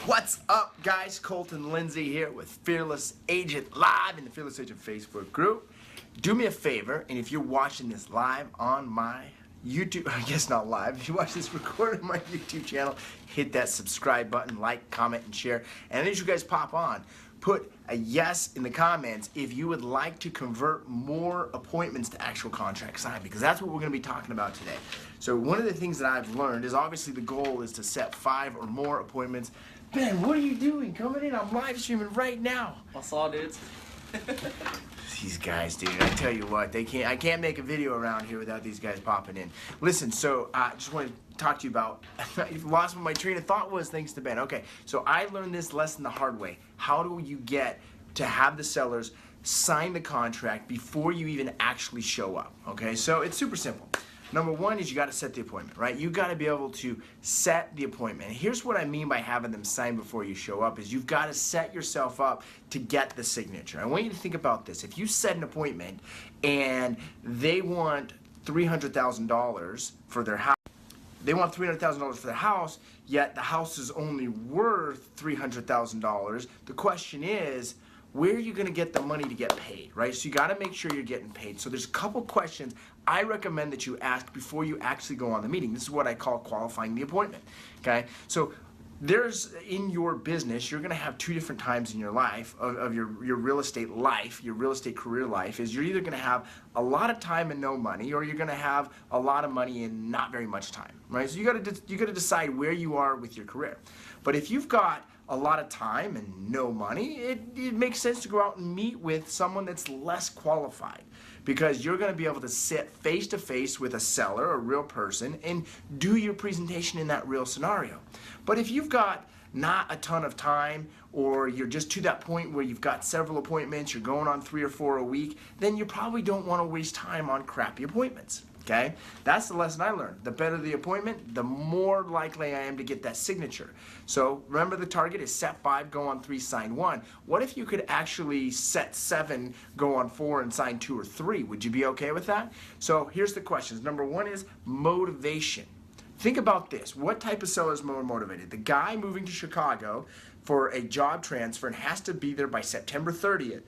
What's up, guys? Colton, Lindsay here with Fearless Agent Live in the Fearless Agent Facebook group. Do me a favor, and if you're watching this live on my YouTube, I guess not live, if you watch this recorded on my YouTube channel, hit that subscribe button, like, comment, and share. And as you guys pop on, put a yes in the comments if you would like to convert more appointments to actual contract sign, because that's what we're going to be talking about today. So one of the things that I've learned is obviously the goal is to set 5 or more appointments. Ben, what are you doing? Coming in, I'm live streaming right now. What's up, dudes? These guys, dude, I tell you what, I can't make a video around here without these guys popping in. Listen, so I just want to talk to you about, I've lost what my train of thought was thanks to Ben. Okay, so I learned this lesson the hard way. How do you get to have the sellers sign the contract before you even actually show up? Okay, so it's super simple. Number one is you got to set the appointment, right? You got to be able to set the appointment. And here's what I mean by having them sign before you show up is you've got to set yourself up to get the signature. I want you to think about this. If you set an appointment and they want $300,000 for their house, for their house, yet the house is only worth $300,000. The question is, where are you going to get the money to get paid, right? So you got to make sure you're getting paid. So there's a couple questions I recommend that you ask before you actually go on the meeting. This is what I call qualifying the appointment, okay? So there's, in your business, you're going to have 2 different times in your life, of your real estate life, your real estate career life, is you're either going to have a lot of time and no money, or you're going to have a lot of money and not very much time, right? So you got to decide where you are with your career. But if you've got a lot of time and no money, it makes sense to go out and meet with someone that's less qualified, because you're going to be able to sit face to face with a seller, a real person, and do your presentation in that real scenario. But if you've got not a ton of time, or you're just to that point where you've got several appointments, you're going on 3 or 4 a week, then you probably don't want to waste time on crappy appointments. Okay, that's the lesson I learned. The better the appointment, the more likely I am to get that signature. So remember, the target is set 5, go on 3, sign 1. What if you could actually set 7, go on 4, and sign 2 or 3? Would you be okay with that? So here's the questions. Number 1 is motivation. Think about this. What type of seller is more motivated? The guy moving to Chicago for a job transfer and has to be there by September 30th,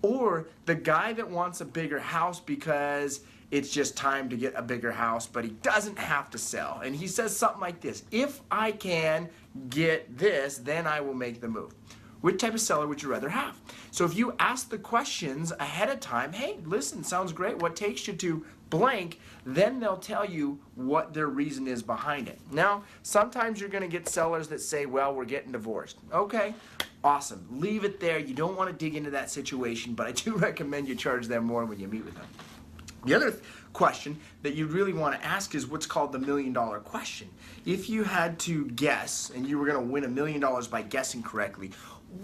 or the guy that wants a bigger house because it's just time to get a bigger house, but he doesn't have to sell. And he says something like this: if I can get this, then I will make the move. Which type of seller would you rather have? So if you ask the questions ahead of time, hey, listen, sounds great, what takes you to blank, then they'll tell you what their reason is behind it. Now, sometimes you're going to get sellers that say, well, we're getting divorced. Okay, awesome. Leave it there. You don't want to dig into that situation, but I do recommend you charge them more when you meet with them. The other question that you really want to ask is what's called the $1 million question. If you had to guess, and you were going to win $1 million by guessing correctly,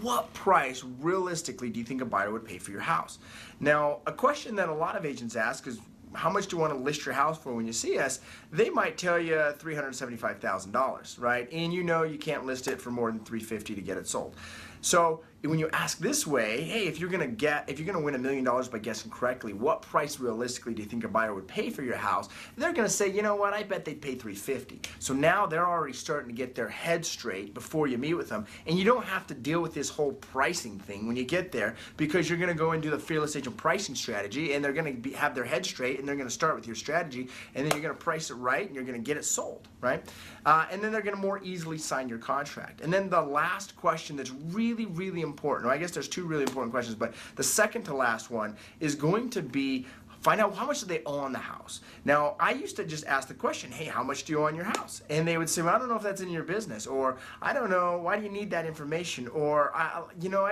what price realistically do you think a buyer would pay for your house? Now, a question that a lot of agents ask is, how much do you want to list your house for when you see us? They might tell you $375,000, right? And you know you can't list it for more than $350,000 to get it sold. So when you ask this way, hey, if you're gonna win $1 million by guessing correctly, what price realistically do you think a buyer would pay for your house? They're gonna say, you know what, I bet they'd pay $350,000. So now they're already starting to get their head straight before you meet with them, and you don't have to deal with this whole pricing thing when you get there, because you're gonna go and do the Fearless Agent pricing strategy, and they're gonna have their head straight, and they're gonna start with your strategy, and then you're gonna price it right, and you're gonna get it sold, right? And then they're gonna more easily sign your contract. And then the last question that's really, really important, well, I guess there's 2 really important questions, but the second to last one is going to be, find out how much do they owe on the house. Now, I used to just ask the question, hey, how much do you owe on your house? And they would say, well, I don't know if that's in your business, or I don't know, why do you need that information? Or, I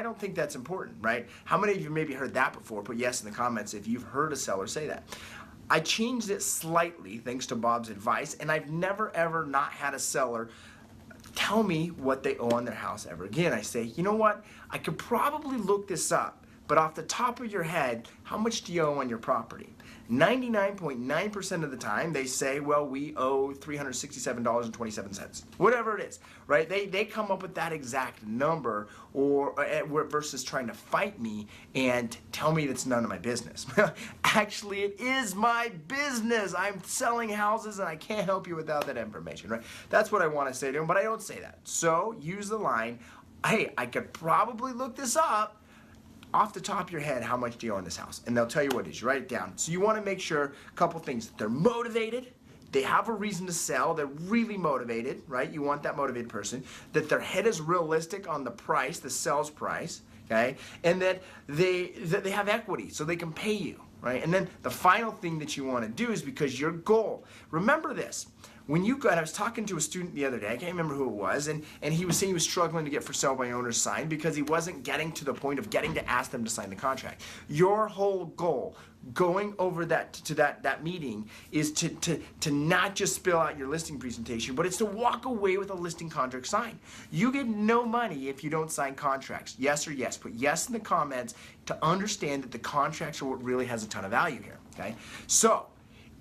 don't think that's important, right? How many of you maybe heard that before? Put yes in the comments if you've heard a seller say that. I changed it slightly thanks to Bob's advice, and I've never ever not had a seller tell me what they owe on their house ever again. I say, you know what, I could probably look this up, but off the top of your head, how much do you owe on your property? 99.9% of the time, they say, well, we owe $367.27, whatever it is, right? They come up with that exact number, or versus trying to fight me and tell me it's none of my business. Actually, it is my business. I'm selling houses, and I can't help you without that information, right? That's what I want to say to them, but I don't say that. So use the line, hey, I could probably look this up. Off the top of your head, how much do you owe on this house? And they'll tell you what it is. You write it down. So you want to make sure a couple things. They're motivated. They have a reason to sell. They're really motivated, right? You want that motivated person. That their head is realistic on the price, the sales price, okay? And that they have equity so they can pay you, right? And then the final thing that you want to do is, because your goal, remember this. When you got, I was talking to a student the other day, I can't remember who it was, and he was saying he was struggling to get for sale by owners signed because he wasn't getting to the point of getting to ask them to sign the contract. Your whole goal going over that meeting is to not just spill out your listing presentation, but it's to walk away with a listing contract signed. You get no money if you don't sign contracts. Yes or yes. Put yes in the comments to understand that the contracts are what really has a ton of value here, okay? So,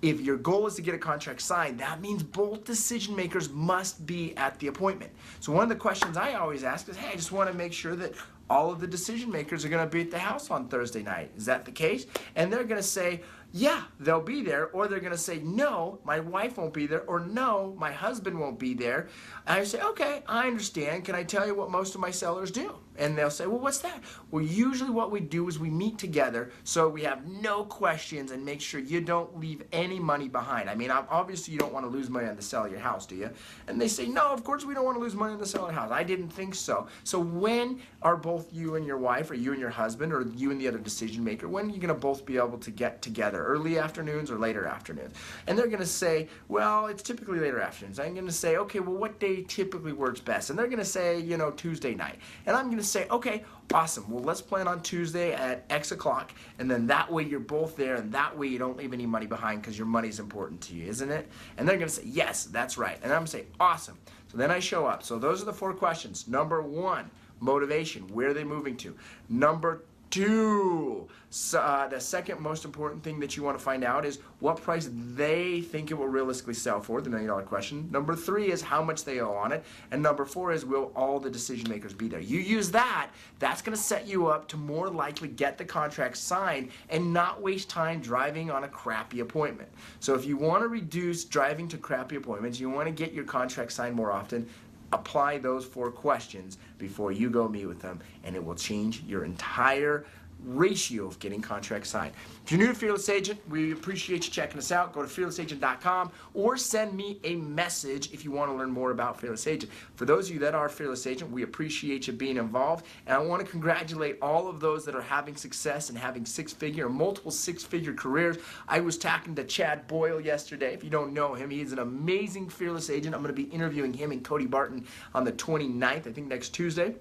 if your goal is to get a contract signed, that means both decision makers must be at the appointment. So one of the questions I always ask is, hey, I just want to make sure that all of the decision makers are going to be at the house on Thursday night. Is that the case? And they're going to say, yeah, they'll be there, or they're going to say, no, my wife won't be there, or no, my husband won't be there. And I say, okay, I understand. Can I tell you what most of my sellers do? And they'll say, well, what's that? Well, usually what we do is we meet together so we have no questions and make sure you don't leave any money behind. I mean, obviously you don't want to lose money on the sale of your house, do you? And they say, no, of course we don't want to lose money on the sale of the house. I didn't think so. So when are both you and your wife, or you and your husband, or you and the other decision maker, when are you going to both be able to get together? Early afternoons or later afternoons? And they're going to say, well, it's typically later afternoons. I'm going to say, okay, well, what day typically works best? And they're going to say, you know, Tuesday night. And I'm going to say, okay, awesome. Well, let's plan on Tuesday at X o'clock, and then that way you're both there, and that way you don't leave any money behind because your money's important to you, isn't it? And they're going to say, yes, that's right. And I'm going to say, awesome. So then I show up. So those are the 4 questions. Number 1, motivation. Where are they moving to? Number 2, the second most important thing that you want to find out is what price they think it will realistically sell for, the $1 million question. Number 3 is how much they owe on it. And number 4 is, will all the decision makers be there? You use that, that's going to set you up to more likely get the contract signed and not waste time driving on a crappy appointment. So if you want to reduce driving to crappy appointments, you want to get your contract signed more often, apply those 4 questions before you go meet with them, and it will change your entire ratio of getting contracts signed. If you're new to Fearless Agent, we appreciate you checking us out. Go to fearlessagent.com or send me a message if you want to learn more about Fearless Agent. For those of you that are Fearless Agent, we appreciate you being involved, and I want to congratulate all of those that are having success and having 6-figure or multiple 6-figure careers. I was talking to Chad Boyle yesterday. If you don't know him, he is an amazing Fearless Agent. I'm going to be interviewing him and Cody Barton on the 29th, I think next Tuesday.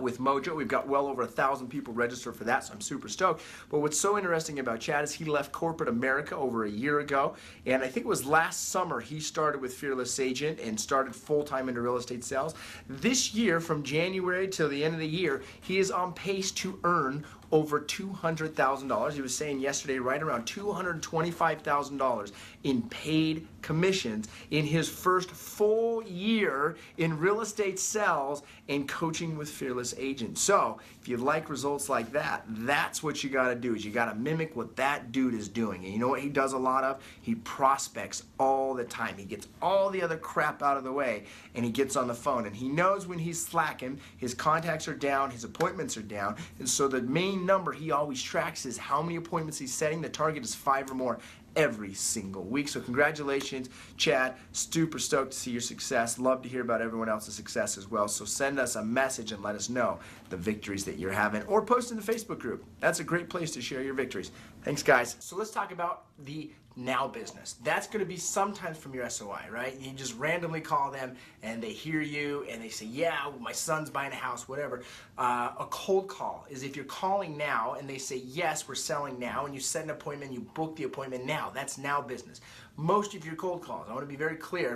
With Mojo. We've got well over 1,000 people registered for that, so I'm super stoked. But what's so interesting about Chad is he left corporate America over a year ago, and I think it was last summer he started with Fearless Agent and started full-time into real estate sales. This year, from January till the end of the year, he is on pace to earn over $200,000. He was saying yesterday right around $225,000 in paid commissions in his first full year in real estate sales and coaching with Fearless Agent. So if you like results like that, that's what you got to do, is you got to mimic what that dude is doing. And you know what he does a lot of? He prospects all the time. He gets all the other crap out of the way, and he gets on the phone, and he knows when he's slacking, his contacts are down, his appointments are down, and so the main number he always tracks is how many appointments he's setting. The target is 5 or more every single week. So congratulations, Chad. Super stoked to see your success. Love to hear about everyone else's success as well. So send us a message and let us know the victories that you're having, or post in the Facebook group. That's a great place to share your victories. Thanks, guys. So let's talk about the now business. That's going to be sometimes from your SOI, right? You just randomly call them and they hear you and they say, yeah, well, my son's buying a house, whatever. A cold call is if you're calling now and they say, yes, we're selling now, and you set an appointment, you book the appointment now. That's now business. Most of your cold calls, I want to be very clear,